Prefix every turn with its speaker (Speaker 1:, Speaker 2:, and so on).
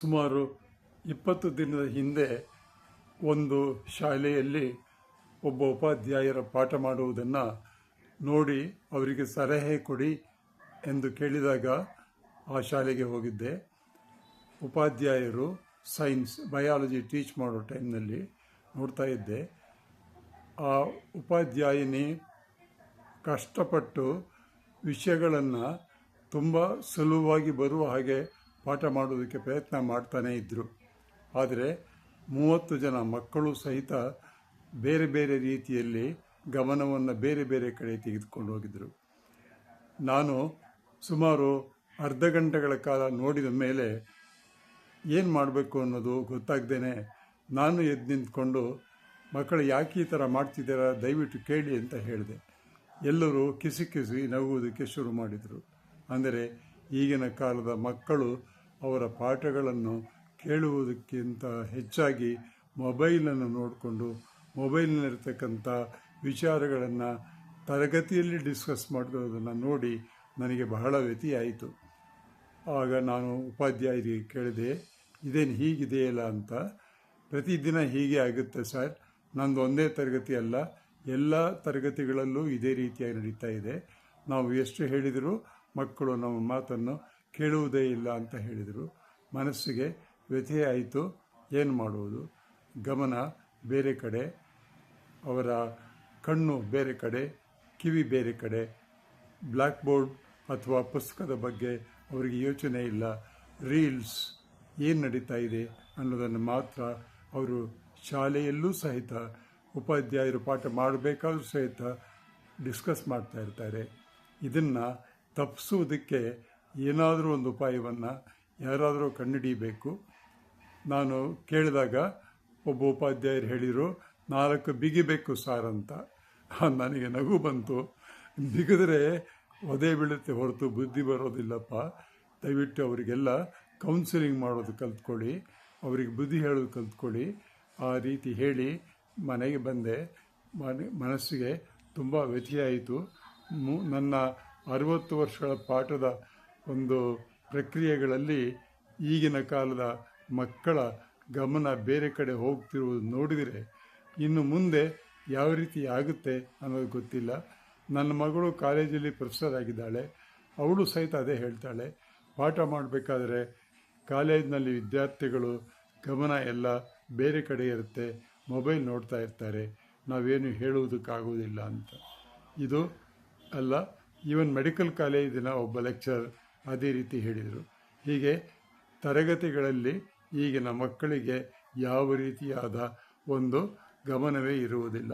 Speaker 1: ಸುಮಾರು 20 ದಿನದ ಹಿಂದೆ ಒಂದು ಶಾಲೆಯಲ್ಲಿ ಒಬ್ಬ ಉಪಾಧ್ಯಾಯರ ಪಾಠ ಮಾಡುವುದನ್ನು ನೋಡಿ ಅವರಿಗೆ ಸಲಹೆ ಕೊಡಿ ಎಂದು ಕೇಳಿದಾಗ ಆ ಶಾಲೆಗೆ ಹೋಗಿದ್ದೆ. ಉಪಾಧ್ಯಾಯರು ಬಯಾಲಜಿ ಟೀಚ್ ಮಾಡೋ ಟೈಮ್ನಲ್ಲಿ ನೋಡ್ತಾ ಇದ್ದೆ. ಆ ಉಪಾಧ್ಯಾಯಿನಿ ಕಷ್ಟಪಟ್ಟು ವಿಷಯಗಳನ್ನು ತುಂಬ ಸುಲಭವಾಗಿ ಬರುವ ಹಾಗೆ ಪಾಠ ಮಾಡೋದಕ್ಕೆ ಪ್ರಯತ್ನ ಮಾಡ್ತಾನೇ ಇದ್ದರು. ಆದರೆ 30 ಜನ ಮಕ್ಕಳು ಸಹಿತ ಬೇರೆ ಬೇರೆ ರೀತಿಯಲ್ಲಿ ಗಮನವನ್ನು ಬೇರೆ ಬೇರೆ ಕಡೆ ತೆಗೆದುಕೊಂಡು ಹೋಗಿದ್ದರು. ನಾನು ಸುಮಾರು ಅರ್ಧ ಗಂಟೆಗಳ ಕಾಲ ನೋಡಿದ ಮೇಲೆ ಏನು ಮಾಡಬೇಕು ಅನ್ನೋದು ಗೊತ್ತಾಗ್ದೇ ನಾನು ಎದ್ದು ನಿಂತ್ಕೊಂಡು, ಮಕ್ಕಳು ಯಾಕೆ ಈ ಥರ ಮಾಡ್ತಿದ್ದೀರಾ, ದಯವಿಟ್ಟು ಕೇಳಿ ಅಂತ ಹೇಳಿದೆ. ಎಲ್ಲರೂ ಕಿಸಿ ನಗುವುದಕ್ಕೆ ಶುರು ಮಾಡಿದರು. ಅಂದರೆ ಈಗಿನ ಕಾಲದ ಮಕ್ಕಳು ಅವರ ಪಾಠಗಳನ್ನು ಕೇಳುವುದಕ್ಕಿಂತ ಹೆಚ್ಚಾಗಿ ಮೊಬೈಲನ್ನು ನೋಡಿಕೊಂಡು ಮೊಬೈಲ್ನಲ್ಲಿರ್ತಕ್ಕಂಥ ವಿಚಾರಗಳನ್ನು ತರಗತಿಯಲ್ಲಿ ಡಿಸ್ಕಸ್ ಮಾಡೋದನ್ನು ನೋಡಿ ನನಗೆ ಬಹಳ ವ್ಯಥೆಯಾಯಿತು. ಆಗ ನಾನು ಉಪಾಧ್ಯಾಯರಿಗೆ ಕೇಳಿದೆ, ಇದೇನು ಹೀಗಿದೆಯಲ್ಲ ಅಂತ. ಪ್ರತಿದಿನ ಹೀಗೆ ಆಗುತ್ತೆ ಸರ್, ನಂದು ಒಂದೇ ತರಗತಿ ಅಲ್ಲ, ಎಲ್ಲ ತರಗತಿಗಳಲ್ಲೂ ಇದೇ ರೀತಿಯಾಗಿ ನಡೀತಾ ಇದೆ. ನಾವು ಎಷ್ಟು ಹೇಳಿದರೂ ಮಕ್ಕಳು ನಮ್ಮ ಮಾತನ್ನು ಕೇಳುವುದೇ ಇಲ್ಲ ಅಂತ ಹೇಳಿದರು. ಮನಸ್ಸಿಗೆ ವ್ಯಥೆಯಾಯಿತು. ಏನು ಮಾಡುವುದು? ಗಮನ ಬೇರೆ ಕಡೆ, ಅವರ ಕಣ್ಣು ಬೇರೆ ಕಡೆ, ಕಿವಿ ಬೇರೆ ಕಡೆ, ಬ್ಲ್ಯಾಕ್ ಬೋರ್ಡ್ ಅಥವಾ ಪುಸ್ತಕದ ಬಗ್ಗೆ ಅವರಿಗೆ ಯೋಚನೆ ಇಲ್ಲ. ರೀಲ್ಸ್ ಏನು ನಡೀತಾ ಇದೆ ಅನ್ನೋದನ್ನು ಮಾತ್ರ ಅವರು ಶಾಲೆಯಲ್ಲೂ ಸಹಿತ ಉಪಾಧ್ಯಾಯರು ಪಾಠ ಮಾಡಬೇಕಾದ್ರೂ ಸಹಿತ ಡಿಸ್ಕಸ್ ಮಾಡ್ತಾ ಇರ್ತಾರೆ. ಇದನ್ನು ತಪ್ಪಿಸುವುದಕ್ಕೆ ಏನಾದರೂ ಒಂದು ಉಪಾಯವನ್ನು ಯಾರಾದರೂ ಕಂಡುಹಿಡಿಯಬೇಕು. ನಾನು ಕೇಳಿದಾಗ ಒಬ್ಬ ಉಪಾಧ್ಯಾಯರು ಹೇಳಿದರು, 4 ಬಿಗಿಬೇಕು ಸಾರ್ ಅಂತ. ನನಗೆ ನಗು ಬಂತು. ಬಿಗಿದ್ರೆ ಒದೆ ಬೀಳುತ್ತೆ ಹೊರತು ಬುದ್ಧಿ ಬರೋದಿಲ್ಲಪ್ಪ. ದಯವಿಟ್ಟು ಅವರಿಗೆಲ್ಲ ಕೌನ್ಸಿಲಿಂಗ್ ಮಾಡೋದು ಕಲ್ತ್ಕೊಳ್ಳಿ, ಅವರಿಗೆ ಬುದ್ಧಿ ಹೇಳೋದು ಕಲ್ತ್ಕೊಳ್ಳಿ. ಆ ರೀತಿ ಹೇಳಿ ಮನೆಗೆ ಬಂದೆ. ಮನಸ್ಸಿಗೆ ತುಂಬ ವ್ಯಥೆಯಾಯಿತು. ನನ್ನ 60 ವರ್ಷಗಳ ಪಾಠದ ಒಂದು ಪ್ರಕ್ರಿಯೆಗಳಲ್ಲಿ ಈಗಿನ ಕಾಲದ ಮಕ್ಕಳ ಗಮನ ಬೇರೆ ಕಡೆ ಹೋಗ್ತಿರುವುದು ನೋಡಿದರೆ ಇನ್ನು ಮುಂದೆ ಯಾವ ರೀತಿ ಆಗುತ್ತೆ ಅನ್ನೋದು ಗೊತ್ತಿಲ್ಲ. ನನ್ನ ಮಗಳು ಕಾಲೇಜಲ್ಲಿ ಪ್ರೊಫೆಸರ್ ಆಗಿದ್ದಾಳೆ. ಅವಳು ಸಹಿತ ಅದೇ ಹೇಳ್ತಾಳೆ, ಪಾಠ ಮಾಡಬೇಕಾದ್ರೆ ಕಾಲೇಜಿನಲ್ಲಿ ವಿದ್ಯಾರ್ಥಿಗಳು ಗಮನ ಎಲ್ಲ ಬೇರೆ ಕಡೆ ಇರುತ್ತೆ, ಮೊಬೈಲ್ ನೋಡ್ತಾ ಇರ್ತಾರೆ, ನಾವೇನು ಹೇಳುವುದಕ್ಕಾಗೋದಿಲ್ಲ ಅಂತ. ಇದು ಅಲ್ಲ, ಈವನ್ ಮೆಡಿಕಲ್ ಕಾಲೇಜಿನ ಒಬ್ಬ ಲೆಕ್ಚರ್ ಅದೇ ರೀತಿ ಹೇಳಿದರು. ಹೀಗೆ ತರಗತಿಗಳಲ್ಲಿ ಈಗಿನ ಮಕ್ಕಳಿಗೆ ಯಾವ ರೀತಿಯಾದ ಒಂದು ಗಮನವೇ ಇರುವುದಿಲ್ಲ.